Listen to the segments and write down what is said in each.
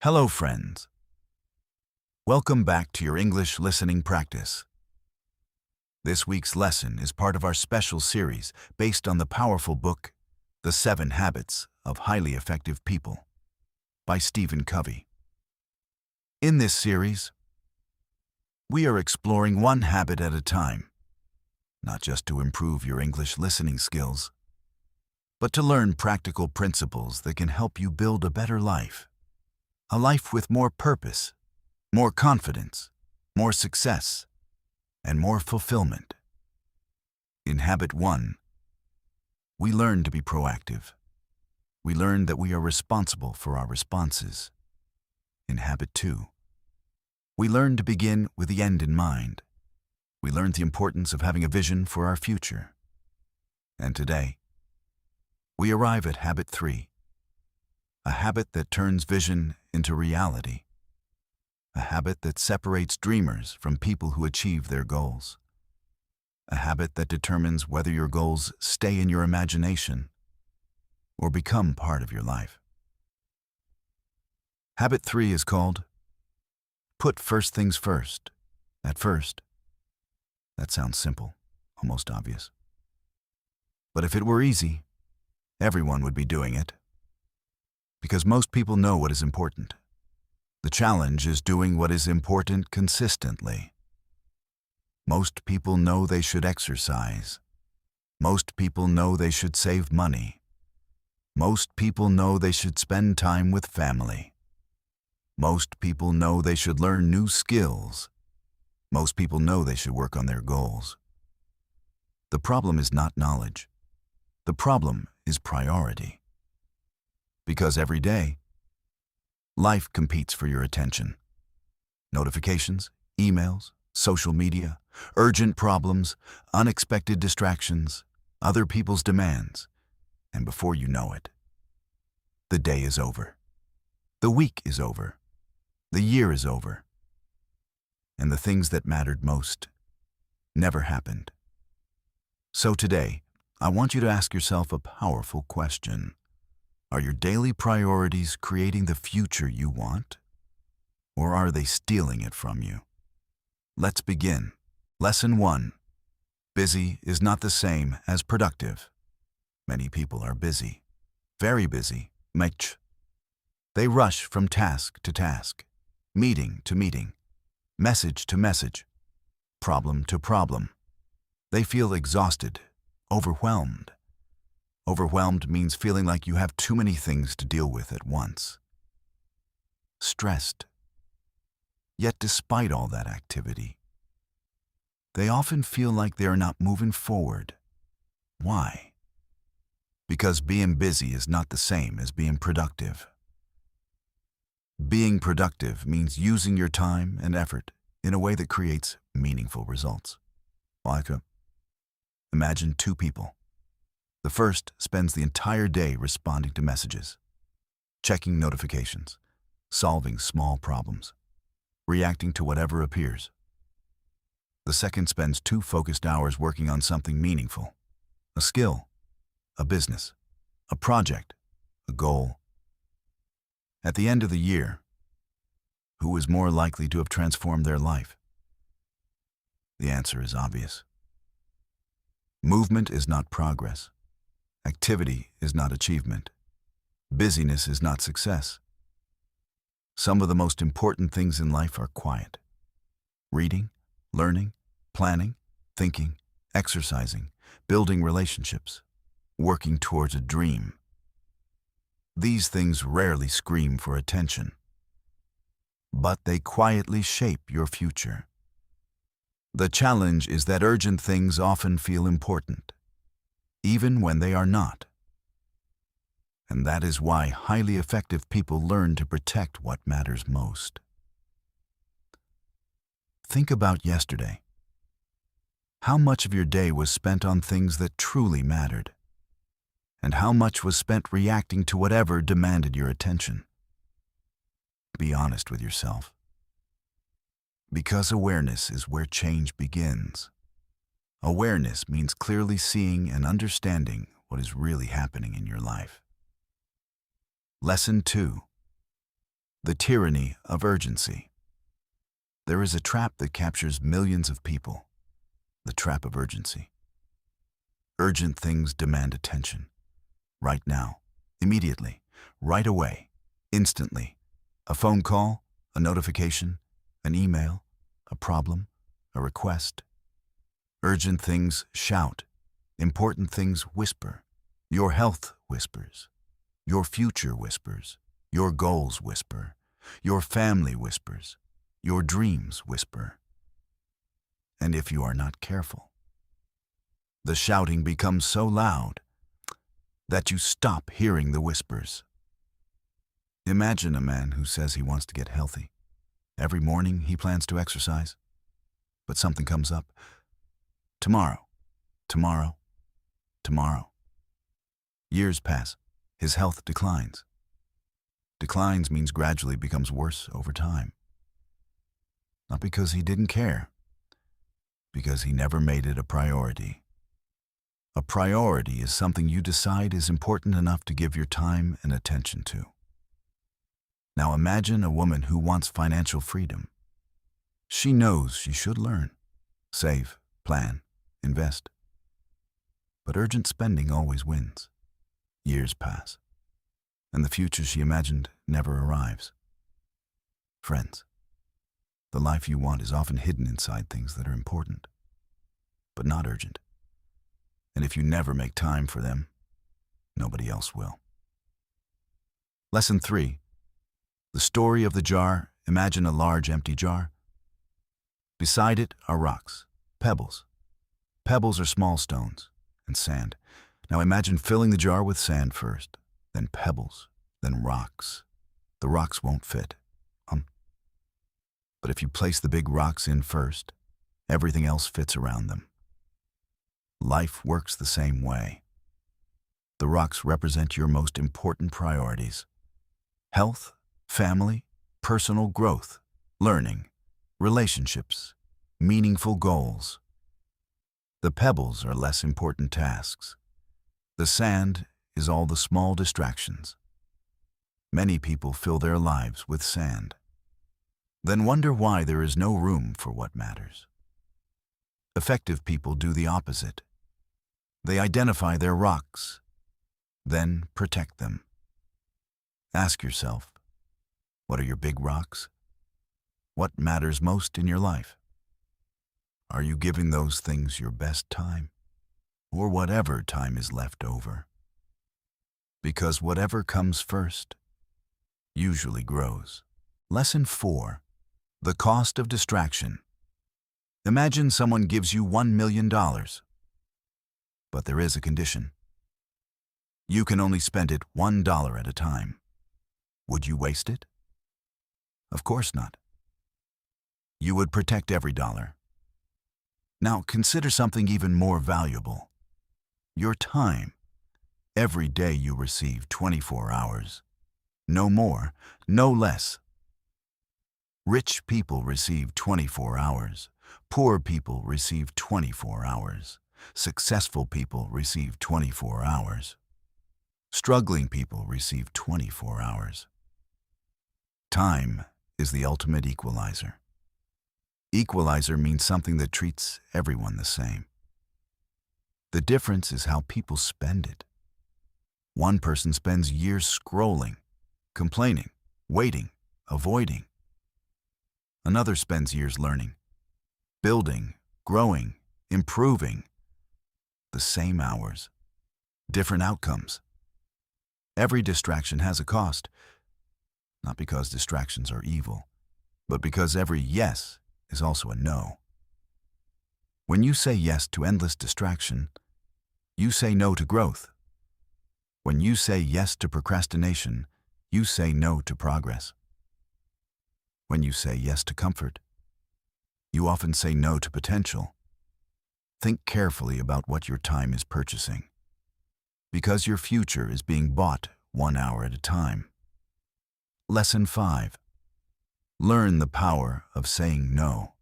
Hello, friends. Welcome back to your English listening practice. This week's lesson is part of our special series based on the powerful book, The 7 Habits of Highly Effective People, by Stephen Covey. In this series, we are exploring one habit at a time, not just to improve your English listening skills, but to learn practical principles that can help you build a better life. A life with more purpose, more confidence, more success, and more fulfillment. In Habit 1, we learn to be proactive. We learn that we are responsible for our responses. In Habit 2, we learn to begin with the end in mind. We learn the importance of having a vision for our future. And today, we arrive at Habit 3, a habit that turns vision into reality, a habit that separates dreamers from people who achieve their goals, a habit that determines whether your goals stay in your imagination or become part of your life. Habit 3 is called Put First Things First. At first, that sounds simple, almost obvious. But if it were easy, everyone would be doing it. Because most people know what is important. The challenge is doing what is important consistently. Most people know they should exercise. Most people know they should save money. Most people know they should spend time with family. Most people know they should learn new skills. Most people know they should work on their goals. The problem is not knowledge. The problem is priority. Because every day, life competes for your attention. Notifications, emails, social media, urgent problems, unexpected distractions, other people's demands, and before you know it, the day is over. The week is over. The year is over. And the things that mattered most never happened. So today, I want you to ask yourself a powerful question. Are your daily priorities creating the future you want, or are they stealing it from you? Let's begin. Lesson 1. Busy is not the same as productive. Many people are busy, very busy, much. They rush from task to task, meeting to meeting, message to message, problem to problem. They feel exhausted, overwhelmed. Overwhelmed means feeling like you have too many things to deal with at once. Stressed. Yet despite all that activity, they often feel like they are not moving forward. Why? Because being busy is not the same as being productive. Being productive means using your time and effort in a way that creates meaningful results. Imagine two people. The first spends the entire day responding to messages, checking notifications, solving small problems, reacting to whatever appears. The second spends 2 focused hours working on something meaningful, a skill, a business, a project, a goal. At the end of the year, who is more likely to have transformed their life? The answer is obvious. Movement is not progress. Activity is not achievement. Busyness is not success. Some of the most important things in life are quiet. Reading, learning, planning, thinking, exercising, building relationships, working towards a dream. These things rarely scream for attention, but they quietly shape your future. The challenge is that urgent things often feel important, even when they are not. And that is why highly effective people learn to protect what matters most. Think about yesterday. How much of your day was spent on things that truly mattered? And how much was spent reacting to whatever demanded your attention? Be honest with yourself. Because awareness is where change begins. Awareness means clearly seeing and understanding what is really happening in your life. Lesson 2. The tyranny of urgency. There is a trap that captures millions of people. The trap of urgency. Urgent things demand attention. Right now, immediately, right away, instantly. A phone call, a notification, an email, a problem, a request. Urgent things shout. Important things whisper. Your health whispers. Your future whispers. Your goals whisper. Your family whispers. Your dreams whisper. And if you are not careful, the shouting becomes so loud that you stop hearing the whispers. Imagine a man who says he wants to get healthy. Every morning he plans to exercise, but something comes up. Tomorrow, tomorrow, tomorrow. Years pass. His health declines. Declines means gradually becomes worse over time. Not because he didn't care, because he never made it a priority. A priority is something you decide is important enough to give your time and attention to. Now imagine a woman who wants financial freedom. She knows she should learn, save, plan, invest. But urgent spending always wins. Years pass, and the future she imagined never arrives. Friends, the life you want is often hidden inside things that are important, but not urgent. And if you never make time for them, nobody else will. Lesson 3. The story of the jar. Imagine a large empty jar. Beside it are rocks, pebbles. Pebbles are small stones, and sand. Now imagine filling the jar with sand first, then pebbles, then rocks. The rocks won't fit. But if you place the big rocks in first, everything else fits around them. Life works the same way. The rocks represent your most important priorities: health, family, personal growth, learning, relationships, meaningful goals. The pebbles are less important tasks. The sand is all the small distractions. Many people fill their lives with sand, then wonder why there is no room for what matters. Effective people do the opposite. They identify their rocks, then protect them. Ask yourself, what are your big rocks? What matters most in your life? Are you giving those things your best time, or whatever time is left over? Because whatever comes first usually grows. Lesson 4. The cost of distraction. Imagine someone gives you $1 million. But there is a condition. You can only spend it $1 at a time. Would you waste it? Of course not. You would protect every dollar. Now consider something even more valuable. Your time. Every day you receive 24 hours. No more, no less. Rich people receive 24 hours. Poor people receive 24 hours. Successful people receive 24 hours. Struggling people receive 24 hours. Time is the ultimate equalizer. Equalizer means something that treats everyone the same. The difference is how people spend it. One person spends years scrolling, complaining, waiting, avoiding. Another spends years learning, building, growing, improving. The same hours, different outcomes. Every distraction has a cost, not because distractions are evil, but because every yes is also a no. When you say yes to endless distraction, you say no to growth. When you say yes to procrastination, you say no to progress. When you say yes to comfort, you often say no to potential. Think carefully about what your time is purchasing, because your future is being bought 1 hour at a time. Lesson 5. Learn the power of saying no.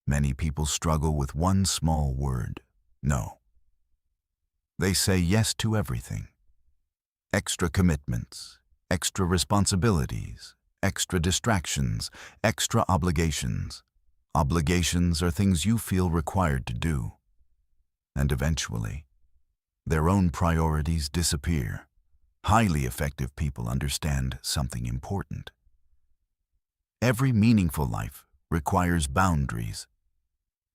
Many people struggle with one small word, no. They say yes to everything. Extra commitments, extra responsibilities, extra distractions, extra obligations. Obligations are things you feel required to do. And eventually, their own priorities disappear. Highly effective people understand something important. Every meaningful life requires boundaries.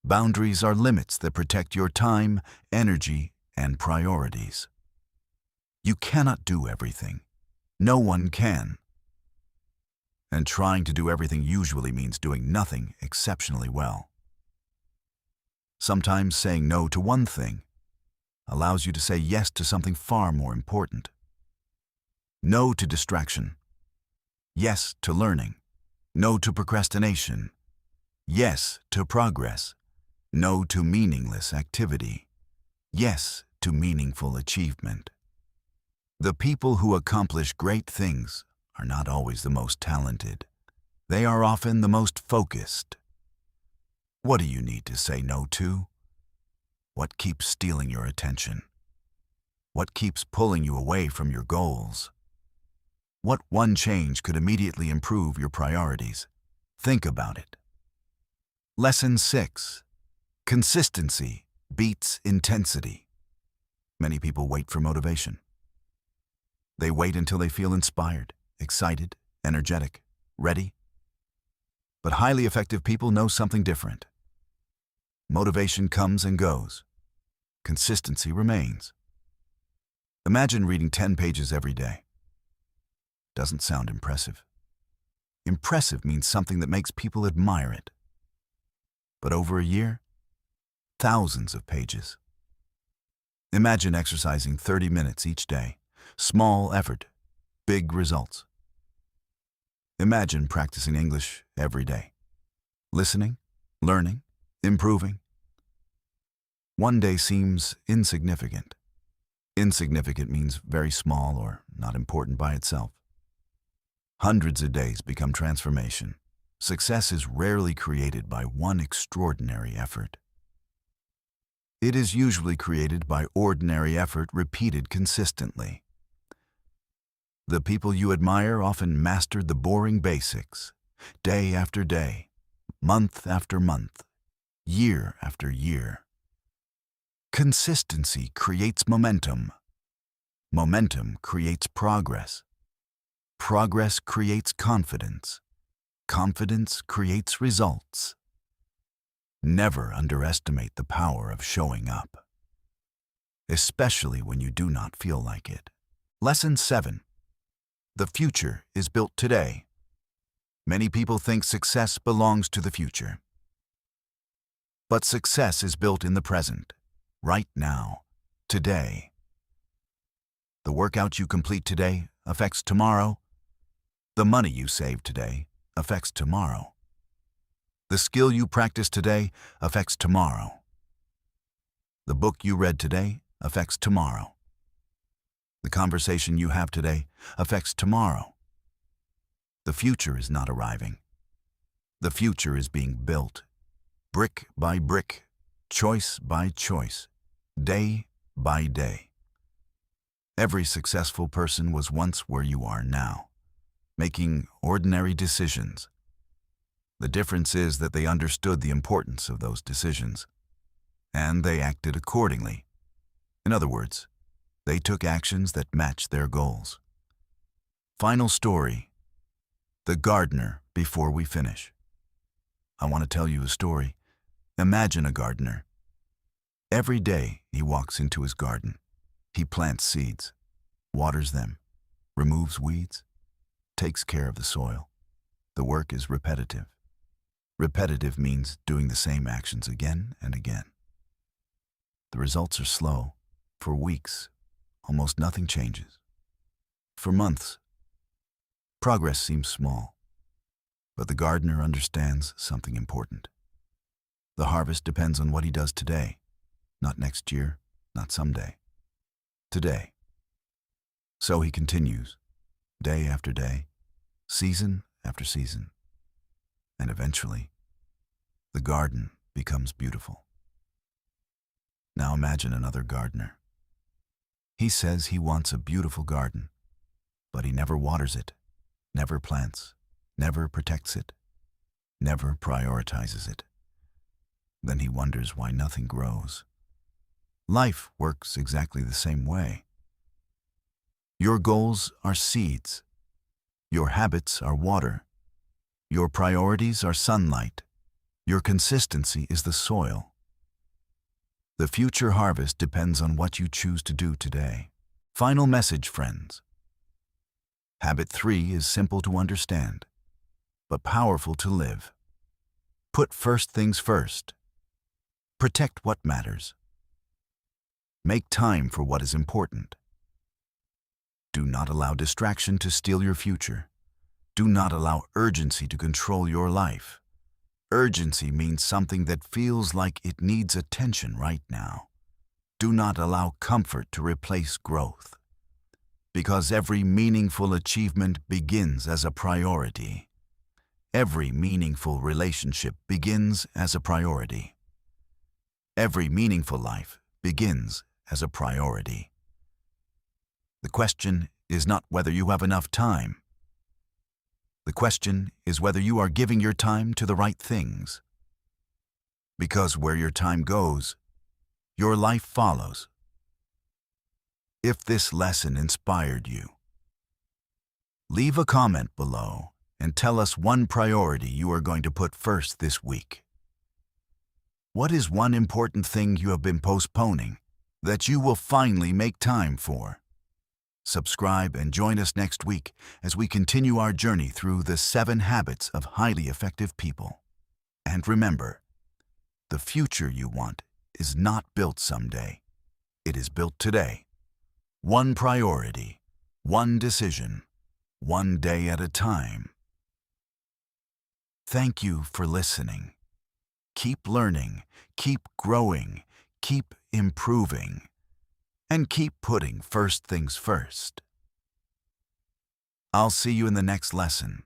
Boundaries are limits that protect your time, energy, and priorities. You cannot do everything. No one can. And trying to do everything usually means doing nothing exceptionally well. Sometimes saying no to one thing allows you to say yes to something far more important. No to distraction. Yes to learning. No to procrastination. Yes to progress. No to meaningless activity. Yes to meaningful achievement. The people who accomplish great things are not always the most talented. They are often the most focused. What do you need to say no to? What keeps stealing your attention? What keeps pulling you away from your goals? What one change could immediately improve your priorities? Think about it. Lesson 6. Consistency beats intensity. Many people wait for motivation. They wait until they feel inspired, excited, energetic, ready. But highly effective people know something different. Motivation comes and goes. Consistency remains. Imagine reading 10 pages every day. Doesn't sound impressive. Impressive means something that makes people admire it. But over a year, thousands of pages. Imagine exercising 30 minutes each day. Small effort, big results. Imagine practicing English every day. Listening, learning, improving. One day seems insignificant. Insignificant means very small or not important by itself. Hundreds of days become transformation. Success is rarely created by one extraordinary effort. It is usually created by ordinary effort repeated consistently. The people you admire often mastered the boring basics, day after day, month after month, year after year. Consistency creates momentum. Momentum creates progress. Progress creates confidence. Confidence creates results. Never underestimate the power of showing up, especially when you do not feel like it. Lesson 7. The future is built today. Many people think success belongs to the future. But success is built in the present, right now, today. The workout you complete today affects tomorrow. The money you save today affects tomorrow. The skill you practice today affects tomorrow. The book you read today affects tomorrow. The conversation you have today affects tomorrow. The future is not arriving. The future is being built, brick by brick, choice by choice, day by day. Every successful person was once where you are now, making ordinary decisions. The difference is that they understood the importance of those decisions, and they acted accordingly. In other words, they took actions that matched their goals. Final story. The gardener before we finish. I want to tell you a story. Imagine a gardener. Every day he walks into his garden. He plants seeds, waters them, removes weeds, takes care of the soil. The work is repetitive. Repetitive means doing the same actions again and again. The results are slow. For weeks, almost nothing changes. For months, progress seems small. But the gardener understands something important. The harvest depends on what he does today, not next year, not someday. Today. So he continues, day after day, season after season. And eventually, the garden becomes beautiful. Now imagine another gardener. He says he wants a beautiful garden, but he never waters it, never plants, never protects it, never prioritizes it. Then he wonders why nothing grows. Life works exactly the same way. Your goals are seeds. Your habits are water. Your priorities are sunlight. Your consistency is the soil. The future harvest depends on what you choose to do today. Final message, friends. Habit 3 is simple to understand, but powerful to live. Put first things first. Protect what matters. Make time for what is important. Do not allow distraction to steal your future. Do not allow urgency to control your life. Urgency means something that feels like it needs attention right now. Do not allow comfort to replace growth. Because every meaningful achievement begins as a priority. Every meaningful relationship begins as a priority. Every meaningful life begins as a priority. The question is not whether you have enough time. The question is whether you are giving your time to the right things. Because where your time goes, your life follows. If this lesson inspired you, leave a comment below and tell us one priority you are going to put first this week. What is one important thing you have been postponing that you will finally make time for? Subscribe and join us next week as we continue our journey through the 7 habits of highly effective people. And remember, the future you want is not built someday. It is built today. One priority, one decision, one day at a time. Thank you for listening. Keep learning, keep growing, keep improving, and keep putting first things first. I'll see you in the next lesson.